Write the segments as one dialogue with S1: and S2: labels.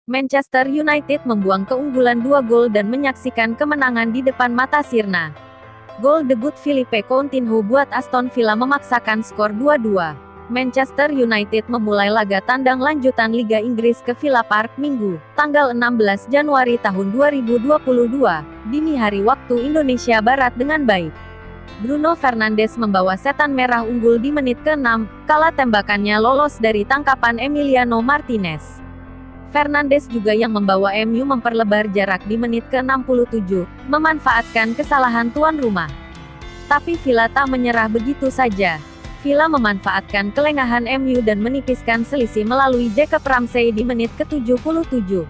S1: Manchester United membuang keunggulan 2 gol dan menyaksikan kemenangan di depan mata sirna. Gol debut Philippe Coutinho buat Aston Villa memaksakan skor 2-2. Manchester United memulai laga tandang lanjutan Liga Inggris ke Villa Park Minggu, tanggal 16 Januari tahun 2022, dini hari waktu Indonesia Barat dengan baik. Bruno Fernandes membawa setan merah unggul di menit ke-6, kala tembakannya lolos dari tangkapan Emiliano Martinez. Fernandes juga yang membawa MU memperlebar jarak di menit ke-67, memanfaatkan kesalahan tuan rumah. Tapi Villa tak menyerah begitu saja. Villa memanfaatkan kelengahan MU dan menipiskan selisih melalui Jacob Ramsey di menit ke-77.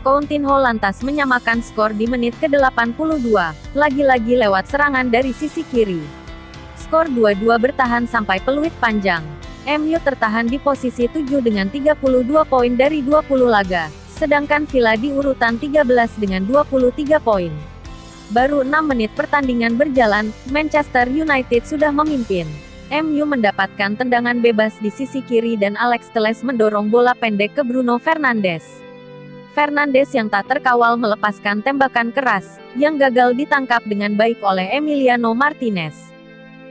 S1: Coutinho lantas menyamakan skor di menit ke-82, lagi-lagi lewat serangan dari sisi kiri. Skor 2-2 bertahan sampai peluit panjang. MU tertahan di posisi 7 dengan 32 poin dari 20 laga, sedangkan Villa di urutan 13 dengan 23 poin. Baru 6 menit pertandingan berjalan, Manchester United sudah memimpin. MU mendapatkan tendangan bebas di sisi kiri dan Alex Telles mendorong bola pendek ke Bruno Fernandes. Fernandes yang tak terkawal melepaskan tembakan keras, yang gagal ditangkap dengan baik oleh Emiliano Martinez.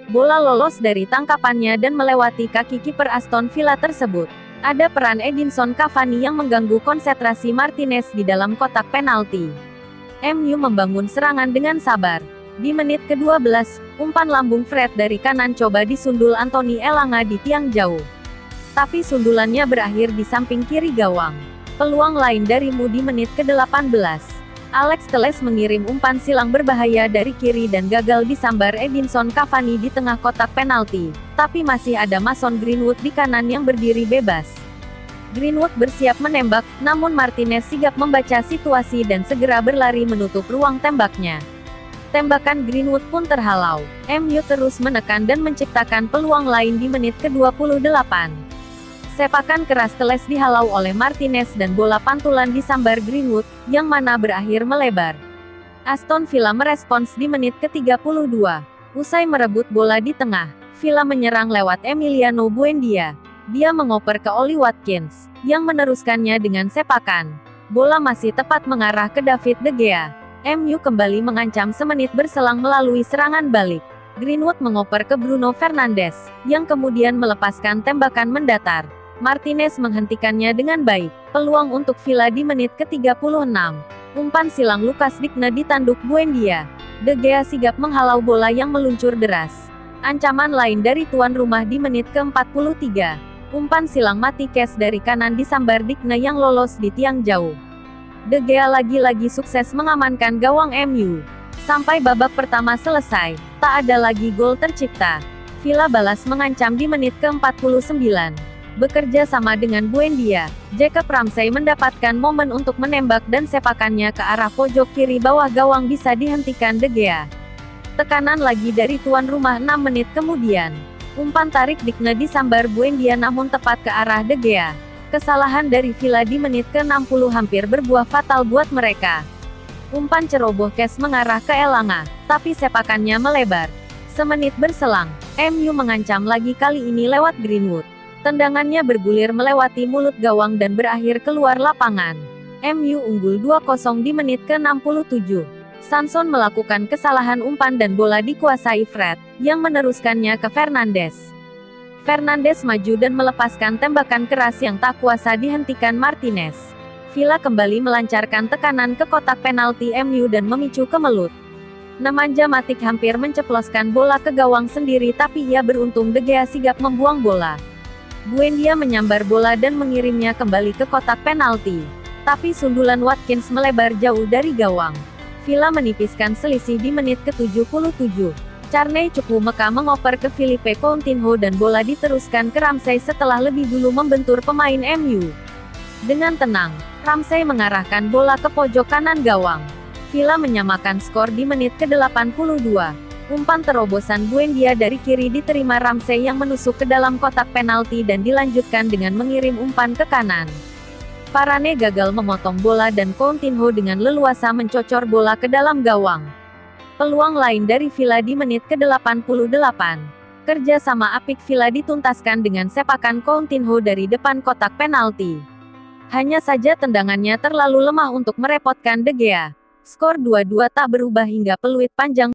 S1: Bola lolos dari tangkapannya dan melewati kaki kiper Aston Villa tersebut. Ada peran Edinson Cavani yang mengganggu konsentrasi Martinez di dalam kotak penalti. MU membangun serangan dengan sabar. Di menit ke-12, umpan lambung Fred dari kanan coba disundul Anthony Elanga di tiang jauh. Tapi sundulannya berakhir di samping kiri gawang. Peluang lain darimu di menit ke-18. Alex Telles mengirim umpan silang berbahaya dari kiri dan gagal disambar Edinson Cavani di tengah kotak penalti. Tapi masih ada Mason Greenwood di kanan yang berdiri bebas. Greenwood bersiap menembak, namun Martinez sigap membaca situasi dan segera berlari menutup ruang tembaknya. Tembakan Greenwood pun terhalau. MU terus menekan dan menciptakan peluang lain di menit ke-28. Sepakan keras Telles dihalau oleh Martinez dan bola pantulan disambar Greenwood, yang mana berakhir melebar. Aston Villa merespons di menit ke-32. Usai merebut bola di tengah, Villa menyerang lewat Emiliano Buendia. Dia mengoper ke Oli Watkins, yang meneruskannya dengan sepakan. Bola masih tepat mengarah ke David De Gea. MU kembali mengancam semenit berselang melalui serangan balik. Greenwood mengoper ke Bruno Fernandes, yang kemudian melepaskan tembakan mendatar. Martinez menghentikannya dengan baik. Peluang untuk Villa di menit ke-36. Umpan silang Lucas Digne ditanduk Buendia. De Gea sigap menghalau bola yang meluncur deras. Ancaman lain dari tuan rumah di menit ke-43. Umpan silang Matikes dari kanan disambar Digne yang lolos di tiang jauh. De Gea lagi-lagi sukses mengamankan gawang MU. Sampai babak pertama selesai, tak ada lagi gol tercipta. Villa balas mengancam di menit ke-49. Bekerja sama dengan Buendia, Jacob Ramsey mendapatkan momen untuk menembak dan sepakannya ke arah pojok kiri bawah gawang bisa dihentikan De Gea. Tekanan lagi dari tuan rumah 6 menit kemudian. Umpan tarik Digne disambar Buendia namun tepat ke arah De Gea. Kesalahan dari Villa di menit ke-60 hampir berbuah fatal buat mereka. Umpan ceroboh Kes mengarah ke Elanga, tapi sepakannya melebar. Semenit berselang, MU mengancam lagi kali ini lewat Greenwood. Tendangannya bergulir melewati mulut gawang dan berakhir keluar lapangan. MU unggul 2-0 di menit ke-67. Sanson melakukan kesalahan umpan dan bola dikuasai Fred, yang meneruskannya ke Fernandes. Fernandes maju dan melepaskan tembakan keras yang tak kuasa dihentikan Martinez. Villa kembali melancarkan tekanan ke kotak penalti MU dan memicu kemelut. Nemanja Matic hampir menceploskan bola ke gawang sendiri tapi ia beruntung De Gea sigap membuang bola. Buendia menyambar bola dan mengirimnya kembali ke kotak penalti. Tapi sundulan Watkins melebar jauh dari gawang. Villa menipiskan selisih di menit ke-77. Carney Chukwuemeka mengoper ke Philippe Coutinho dan bola diteruskan ke Ramsey setelah lebih dulu membentur pemain MU. Dengan tenang, Ramsey mengarahkan bola ke pojok kanan gawang. Villa menyamakan skor di menit ke-82. Umpan terobosan Buendia dari kiri diterima Ramsey yang menusuk ke dalam kotak penalti dan dilanjutkan dengan mengirim umpan ke kanan. Varane gagal memotong bola dan Coutinho dengan leluasa mencocor bola ke dalam gawang. Peluang lain dari Villa di menit ke-88. Kerja sama apik Villa dituntaskan dengan sepakan Coutinho dari depan kotak penalti. Hanya saja tendangannya terlalu lemah untuk merepotkan De Gea. Skor 2-2 tak berubah hingga peluit panjang